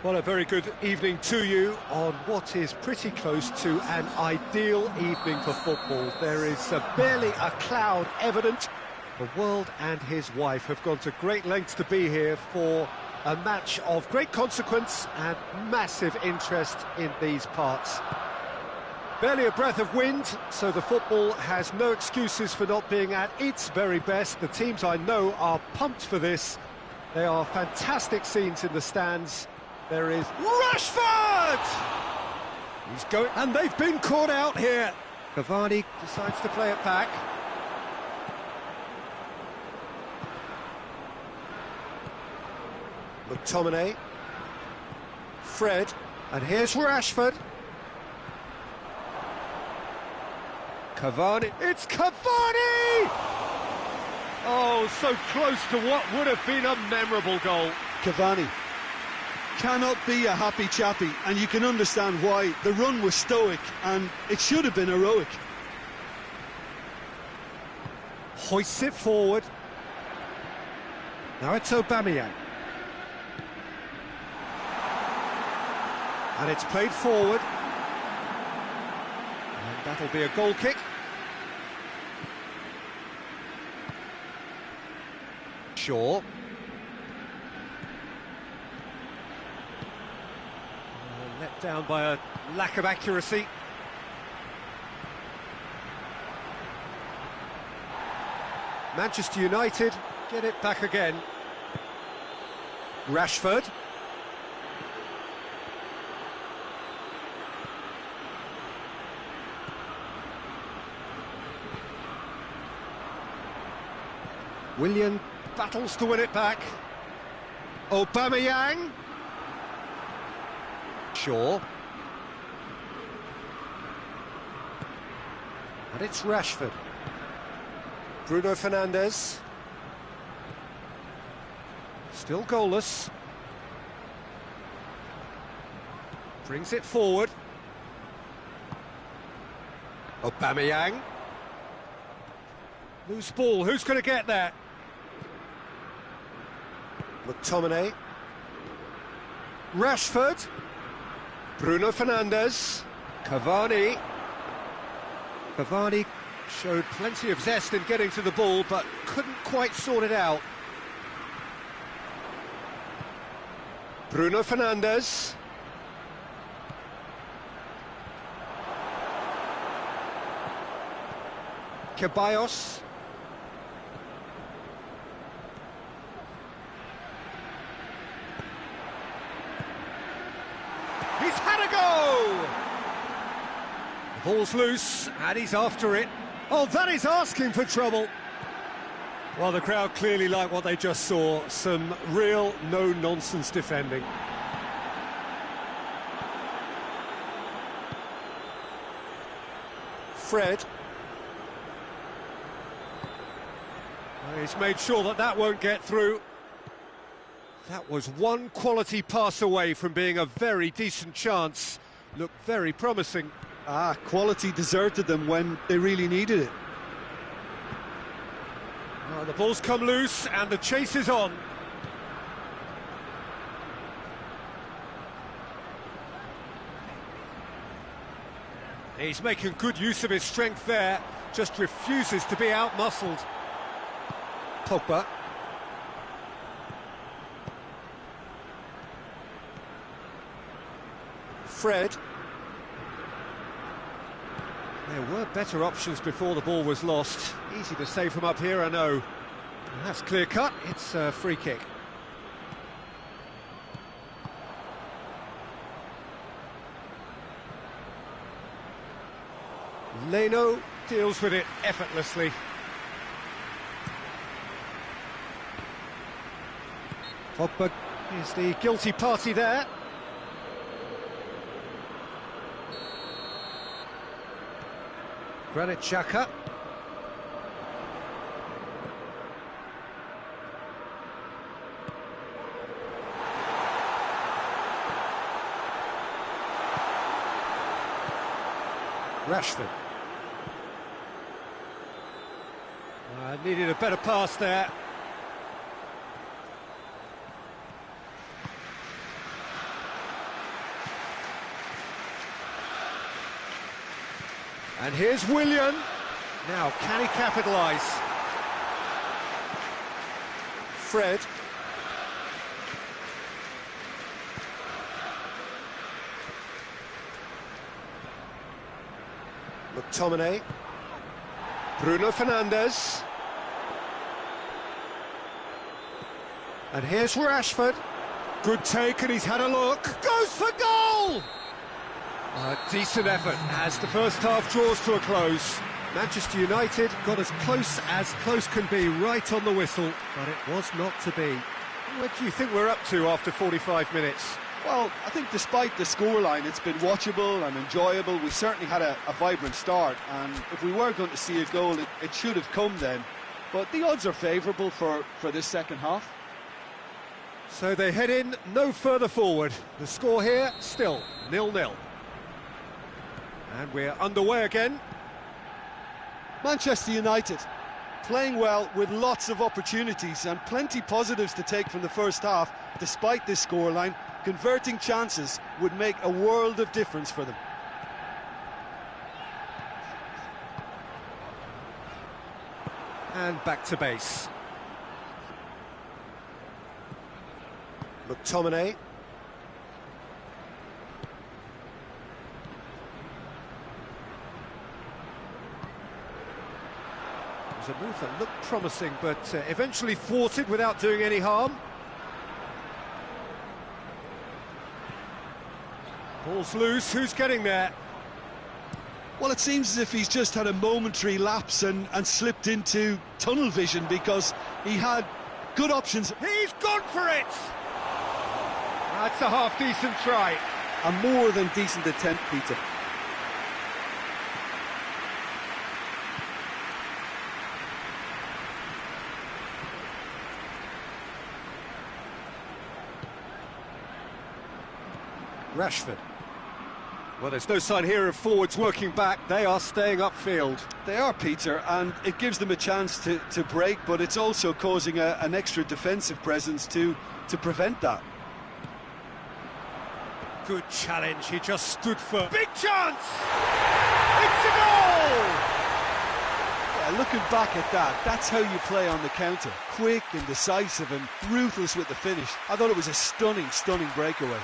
Well, a very good evening to you on what is pretty close to an ideal evening for football. There is barely a cloud evident. The world and his wife have gone to great lengths to be here for a match of great consequence and massive interest in these parts. Barely a breath of wind, so the football has no excuses for not being at its very best. The teams I know are pumped for this. They are fantastic scenes in the stands. There is Rashford! He's going, and they've been caught out here. Cavani decides to play it back. McTominay. Fred. And here's Rashford. Cavani. It's Cavani! Oh, so close to what would have been a memorable goal. Cavani cannot be a happy chappy, and you can understand why. The run was stoic, and it should have been heroic. Hoists it forward. Now it's Aubameyang. And it's played forward. And that'll be a goal kick. Shaw. Let down by a lack of accuracy. Manchester United get it back again. Rashford. Willian battles to win it back. Aubameyang. Shaw. And it's Rashford. Bruno Fernandes. Still goalless. Brings it forward. Aubameyang. Loose ball, who's going to get that? McTominay. Rashford. Bruno Fernandes. Cavani. Cavani showed plenty of zest in getting to the ball, but couldn't quite sort it out. Bruno Fernandes. Ceballos. He's had a go! The ball's loose, and he's after it. Oh, that is asking for trouble. Well, the crowd clearly like what they just saw. Some real no-nonsense defending. Fred. He's made sure that that won't get through. That was one quality pass away from being a very decent chance. Looked very promising. Quality deserted them when they really needed it. Well, the ball's come loose and the chase is on. He's making good use of his strength there, just refuses to be out-muscled. Pogba. Fred. There were better options before the ball was lost. Easy to save from up here, I know. And that's clear-cut, it's a free kick. Leno deals with it effortlessly. Pogba is the guilty party there. Granit Xhaka. Rashford. Needed a better pass there. And here's Willian. Now, can he capitalise? Fred. McTominay. Bruno Fernandes. And here's Rashford. Good take, and he's had a look. Goes for goal! A decent effort as the first half draws to a close. Manchester United got as close can be, right on the whistle, but it was not to be. What do you think we're up to after 45 minutes? Well, I think despite the scoreline, it's been watchable and enjoyable. We certainly had a vibrant start, and if we were going to see a goal, it should have come then. But the odds are favourable for this second half. So they head in no further forward. The score here, still 0-0. And we're underway again. Manchester United playing well with lots of opportunities and plenty positives to take from the first half. Despite this scoreline, converting chances would make a world of difference for them. And back to base. McTominay. It was a move that looked promising, but eventually thwarted without doing any harm. Ball's loose, who's getting there? Well, it seems as if he's just had a momentary lapse and slipped into tunnel vision, because he had good options. He's gone for it! That's a half-decent try. A more than decent attempt, Peter. Rashford. Well, there's no sign here of forwards working back. They are staying upfield. They are, Peter, and it gives them a chance to break, but it's also causing an extra defensive presence to prevent that. Good challenge, he just stood for... Big chance! It's a goal! Yeah, looking back at that, that's how you play on the counter. Quick and decisive and ruthless with the finish. I thought it was a stunning breakaway.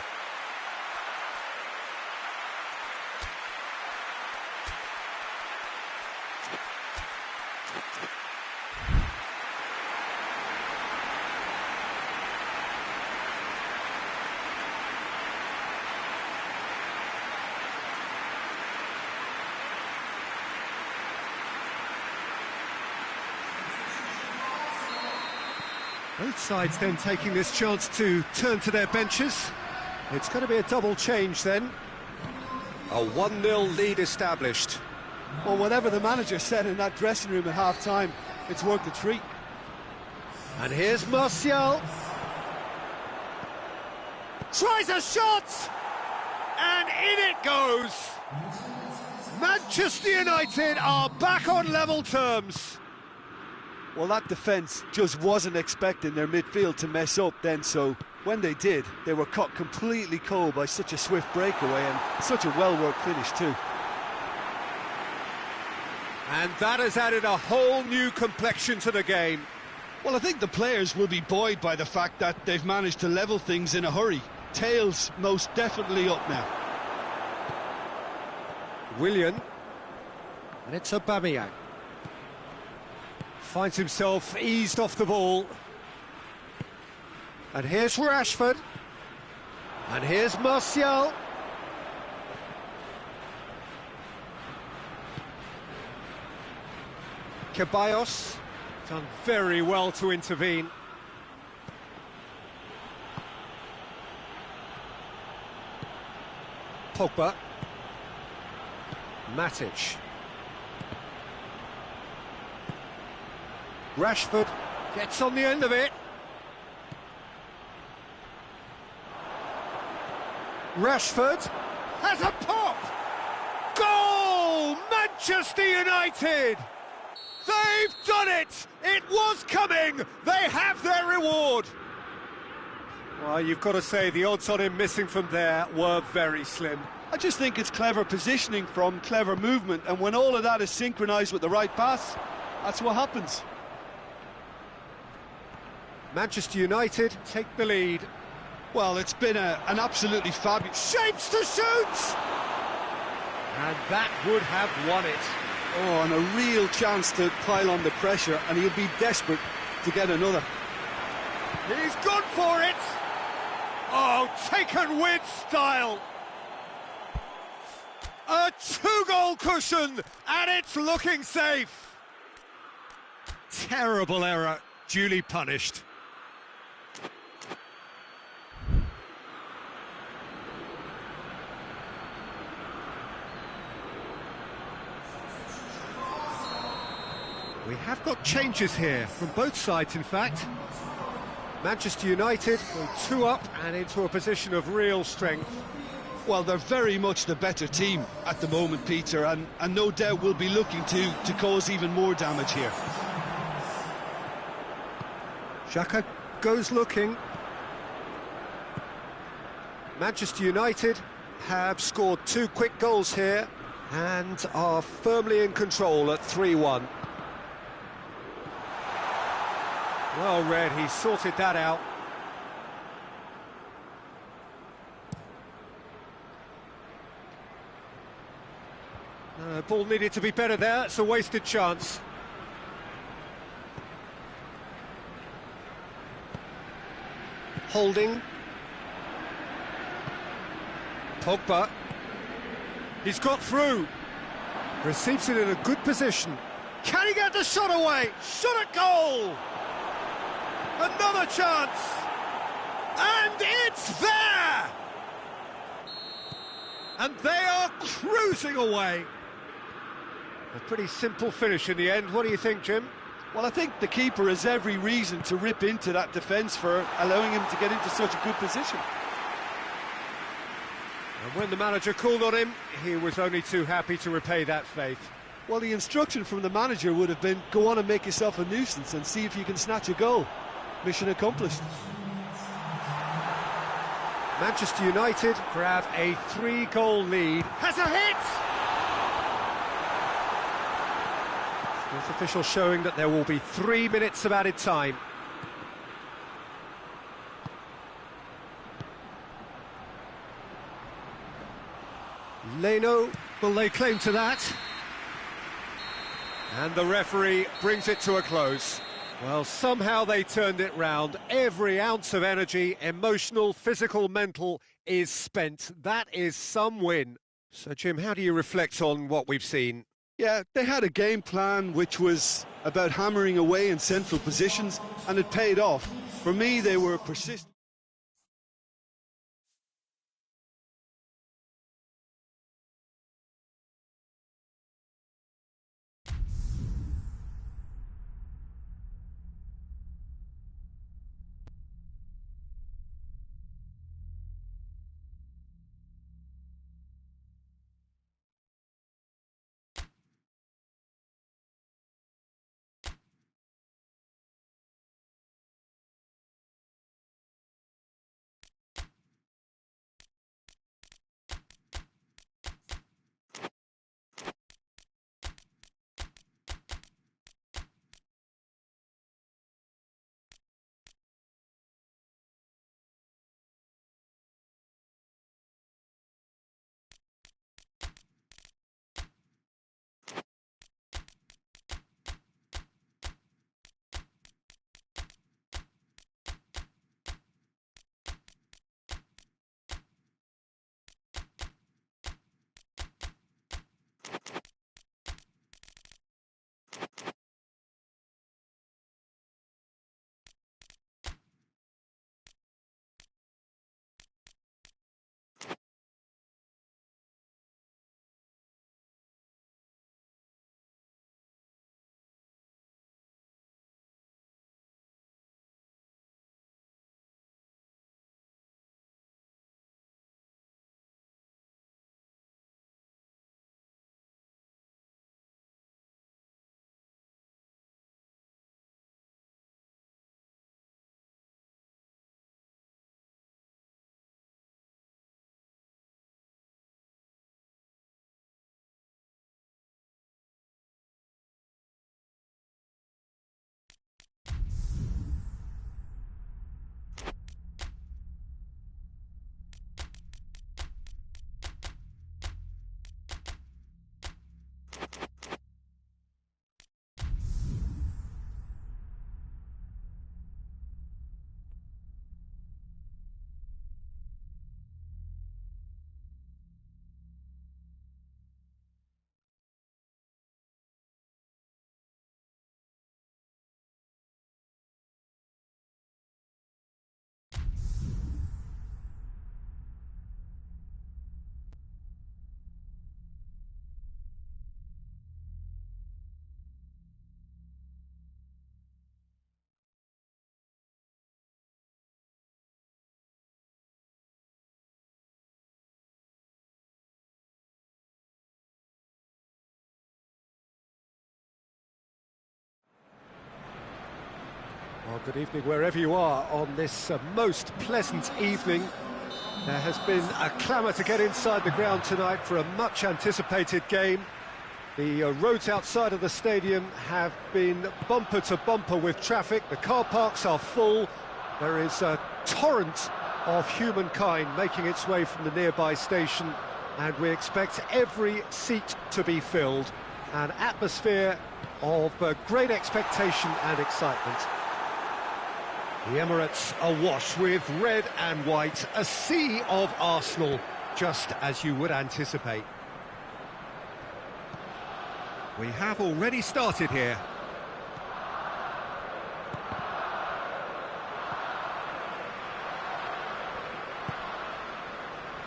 Both sides then taking this chance to turn to their benches. It's going to be a double change then. A 1-0 lead established. Well, whatever the manager said in that dressing room at half-time, it's worth a treat. And here's Martial. Tries a shot! And in it goes! Manchester United are back on level terms. Well, that defence just wasn't expecting their midfield to mess up then, so when they did, they were caught completely cold by such a swift breakaway and such a well-worked finish too. And that has added a whole new complexion to the game. Well, I think the players will be buoyed by the fact that they've managed to level things in a hurry. Tails most definitely up now. Willian. And it's Aubameyang. Finds himself eased off the ball. And here's Rashford. And here's Martial. Ceballos done very well to intervene. Pogba. Matic. Rashford gets on the end of it. Rashford has a pop! Goal! Manchester United! They've done it! It was coming! They have their reward! Well, you've got to say the odds on him missing from there were very slim. I just think it's clever positioning from clever movement, and when all of that is synchronised with the right pass, that's what happens. Manchester United take the lead. Well, it's been an absolutely fabulous... Shapes to shoot! And that would have won it. Oh, and a real chance to pile on the pressure, and he'll be desperate to get another. He's gone for it! Oh, taken with style! A two-goal cushion, and it's looking safe! Terrible error, duly punished. We have got changes here, from both sides in fact. Manchester United go 2 up and into a position of real strength. Well, they're very much the better team at the moment, Peter, and no doubt will be looking to cause even more damage here. Xhaka goes looking. Manchester United have scored 2 quick goals here and are firmly in control at 3-1. Well read, he sorted that out. Ball needed to be better there, it's a wasted chance. Holding. Pogba. He's got through. Receives it in a good position. Can he get the shot away? Shot at goal! Another chance! And it's there! And they are cruising away. A pretty simple finish in the end. What do you think, Jim? Well, I think the keeper has every reason to rip into that defence for allowing him to get into such a good position. And when the manager called on him, he was only too happy to repay that faith. Well, the instruction from the manager would have been, go on and make yourself a nuisance and see if you can snatch a goal. Mission accomplished. Manchester United grab a 3-goal lead. Has a hit! Fourth official showing that there will be 3 minutes of added time. Leno will lay claim to that. And the referee brings it to a close. Well, somehow they turned it round. Every ounce of energy, emotional, physical, mental, is spent. That is some win. So, Jim, how do you reflect on what we've seen? Yeah, they had a game plan which was about hammering away in central positions, and it paid off. For me, they were persistent. Well, good evening wherever you are on this most pleasant evening. There has been a clamour to get inside the ground tonight for a much-anticipated game. The roads outside of the stadium have been bumper to bumper with traffic. The car parks are full. There is a torrent of humankind making its way from the nearby station, and we expect every seat to be filled. An atmosphere of great expectation and excitement. The Emirates awash with red and white, a sea of Arsenal, just as you would anticipate. We have already started here.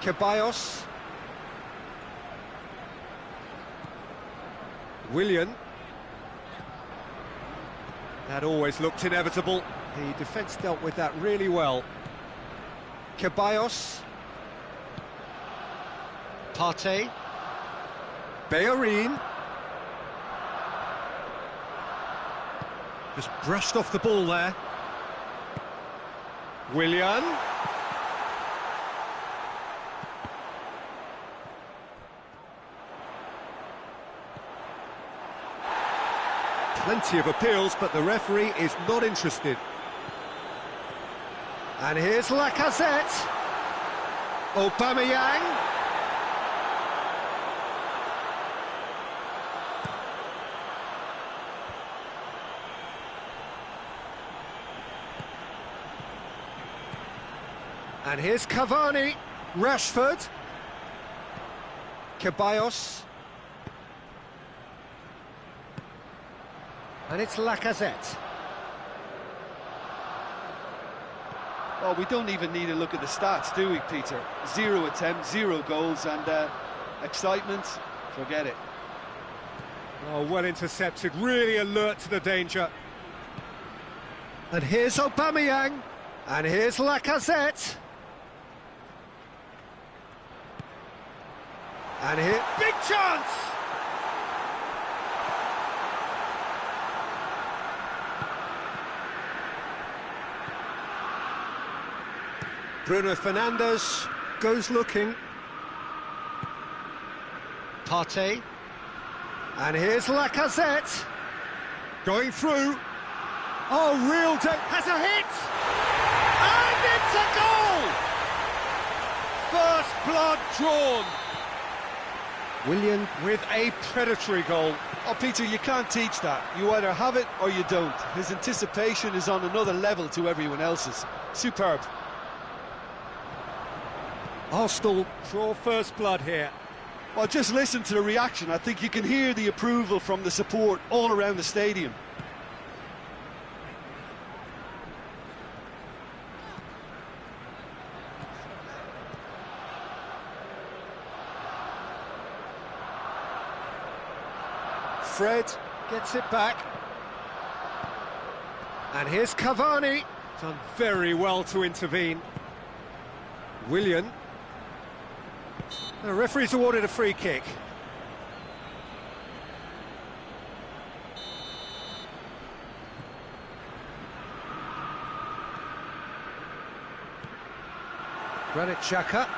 Ceballos. Willian. That always looked inevitable. The defence dealt with that really well. Ceballos. Partey. Bellerin. Just brushed off the ball there. Willian. Plenty of appeals, but the referee is not interested. And here's Lacazette. Aubameyang. And here's Cavani. Rashford. Ceballos. And it's Lacazette. Well, we don't even need to look at the stats, do we, Peter? 0 attempts, 0 goals, and excitement, forget it. Oh, well intercepted, really alert to the danger. And here's Aubameyang. And here's Lacazette. And here, big chance! Bruno Fernandes goes looking. Partey. And here's Lacazette. Going through. Oh, real has a hit! And it's a goal! First blood drawn. Willian with a predatory goal. Oh, Peter, you can't teach that. You either have it or you don't. His anticipation is on another level to everyone else's. Superb. Arsenal draw first blood here. Well, just listen to the reaction. I think you can hear the approval from the support all around the stadium. Fred gets it back. And here's Cavani. Done very well to intervene. Willian. The referee's awarded a free kick. Granit Xhaka.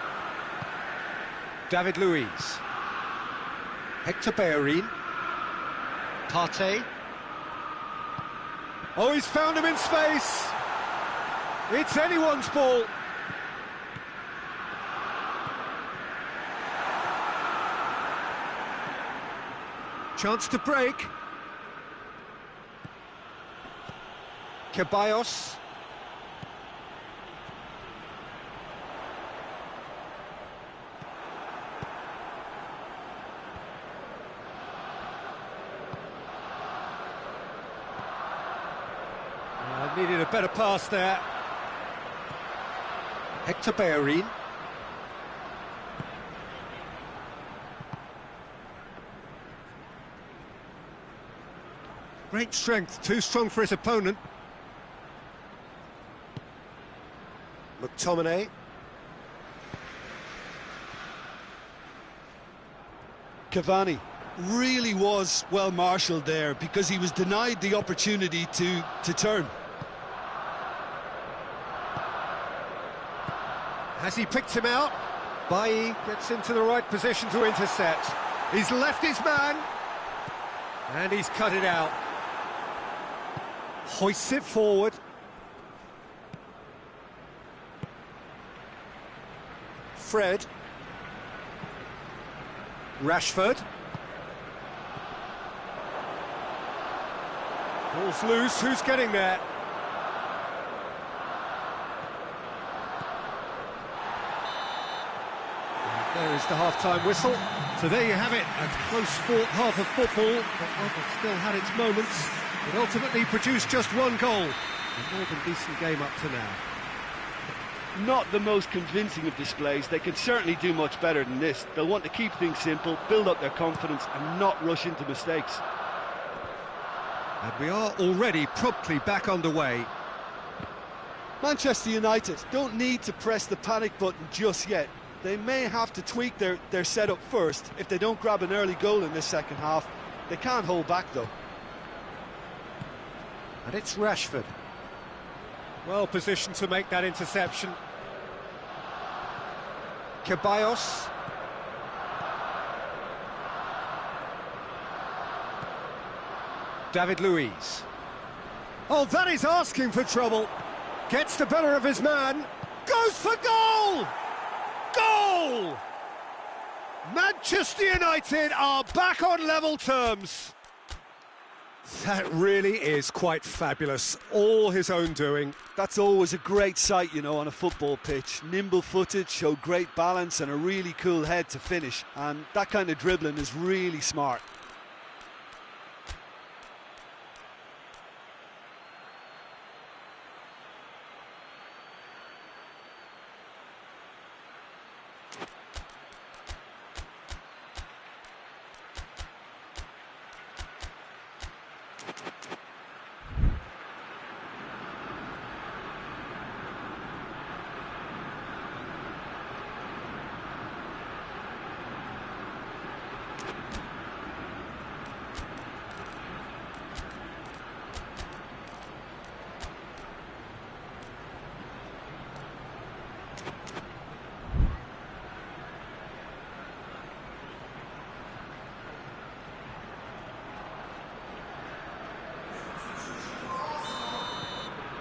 David Luiz. Hector Bellerin. Partey. Oh, he's found him in space. It's anyone's ball. Chance to break. Ceballos. Needed a better pass there. Hector Bellerin. Great strength, too strong for his opponent. McTominay. Cavani really was well marshalled there because he was denied the opportunity to turn. Has he picked him out? Bailly gets into the right position to intercept. He's left his man. And he's cut it out. Hoists it forward. Fred. Rashford. Ball's loose, who's getting there? There is the half-time whistle. So there you have it, a close-fought half of football, but one that still had its moments. It ultimately produced just one goal. A more than decent game up to now. Not the most convincing of displays. They can certainly do much better than this. They'll want to keep things simple, build up their confidence and not rush into mistakes. And we are already promptly back underway. Manchester United don't need to press the panic button just yet. They may have to tweak their setup first. If they don't grab an early goal in this second half, they can't hold back though. And it's Rashford. Well positioned to make that interception. Ceballos. David Luiz. Oh, that is asking for trouble. Gets the better of his man. Goes for goal! Goal! Manchester United are back on level terms. That really is quite fabulous. All his own doing. That's always a great sight, you know, on a football pitch. Nimble-footed, showed great balance and a really cool head to finish. And that kind of dribbling is really smart.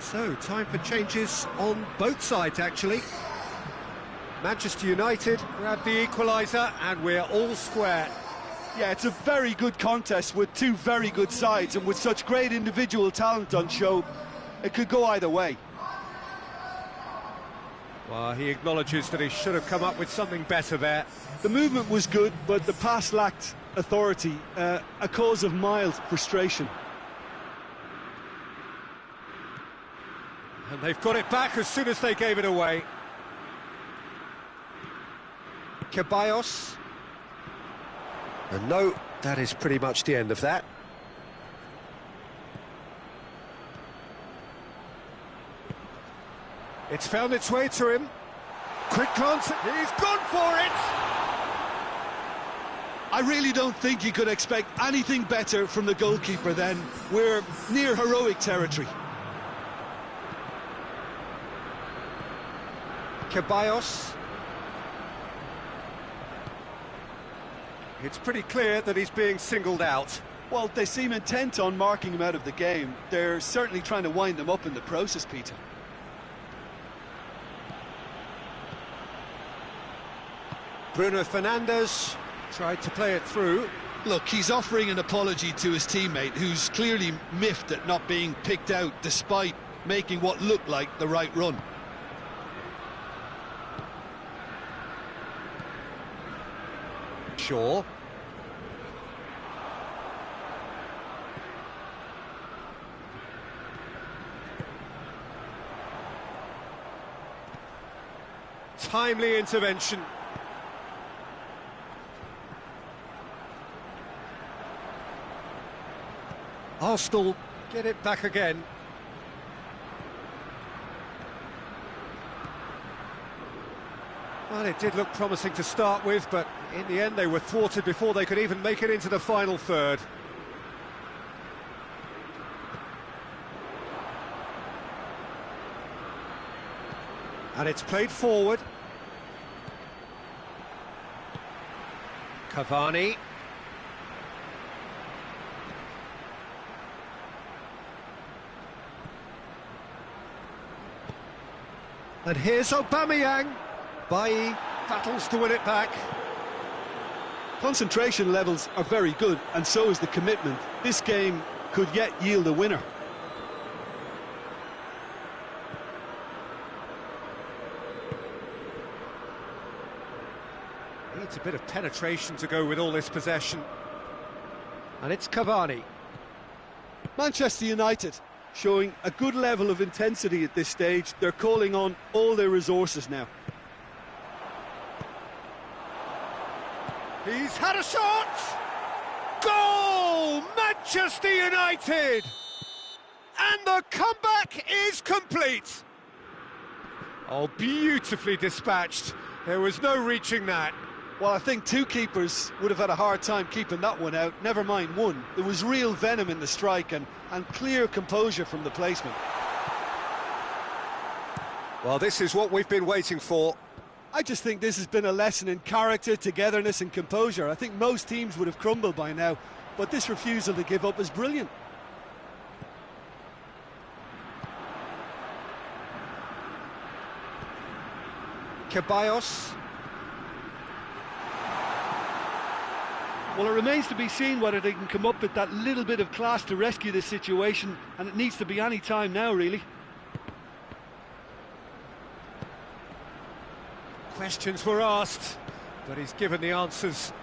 So, time for changes on both sides, actually. Manchester United grab the equaliser, and we're all square. Yeah, it's a very good contest with two very good sides, and with such great individual talent on show, it could go either way. Well, he acknowledges that he should have come up with something better there. The movement was good, but the pass lacked authority, a cause of mild frustration. And they've got it back as soon as they gave it away. Ceballos. And no, that is pretty much the end of that. It's found its way to him. Quick glance, he's gone for it! I really don't think you could expect anything better from the goalkeeper then. We're near heroic territory. Ceballos. It's pretty clear that he's being singled out. Well, they seem intent on marking him out of the game. They're certainly trying to wind him up in the process, Peter. Bruno Fernandes tried to play it through. Look, he's offering an apology to his teammate, who's clearly miffed at not being picked out despite making what looked like the right run. Shaw. Timely intervention. Arsenal get it back again. Well, it did look promising to start with, but in the end they were thwarted before they could even make it into the final third. And it's played forward. Cavani. And here's Aubameyang. Bailly battles to win it back. Concentration levels are very good, and so is the commitment. This game could yet yield a winner. Needs a bit of penetration to go with all this possession. And it's Cavani. Manchester United showing a good level of intensity at this stage. They're calling on all their resources now. He's had a shot! Goal! Manchester United! And the comeback is complete! Oh, beautifully dispatched. There was no reaching that. Well, I think two keepers would have had a hard time keeping that one out, never mind one. There was real venom in the strike and clear composure from the placement. Well, this is what we've been waiting for. I just think this has been a lesson in character, togetherness and composure. I think most teams would have crumbled by now, but this refusal to give up is brilliant. Ceballos. Well, it remains to be seen whether they can come up with that little bit of class to rescue this situation, and it needs to be any time now, really. Questions were asked, but he's given the answers.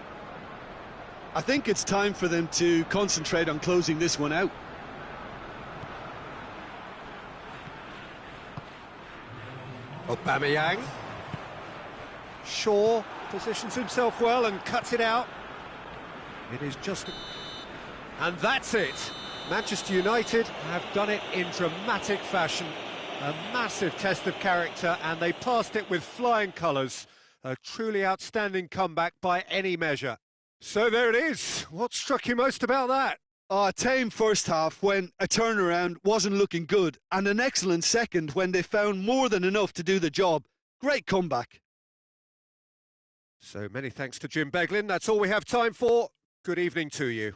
I think it's time for them to concentrate on closing this one out. Aubameyang. Shaw positions himself well and cuts it out. It is just... And that's it. Manchester United have done it in dramatic fashion. A massive test of character, and they passed it with flying colours. A truly outstanding comeback by any measure. So there it is. What struck you most about that? A tame first half when a turnaround wasn't looking good, and an excellent second when they found more than enough to do the job. Great comeback. So many thanks to Jim Beglin. That's all we have time for. Good evening to you.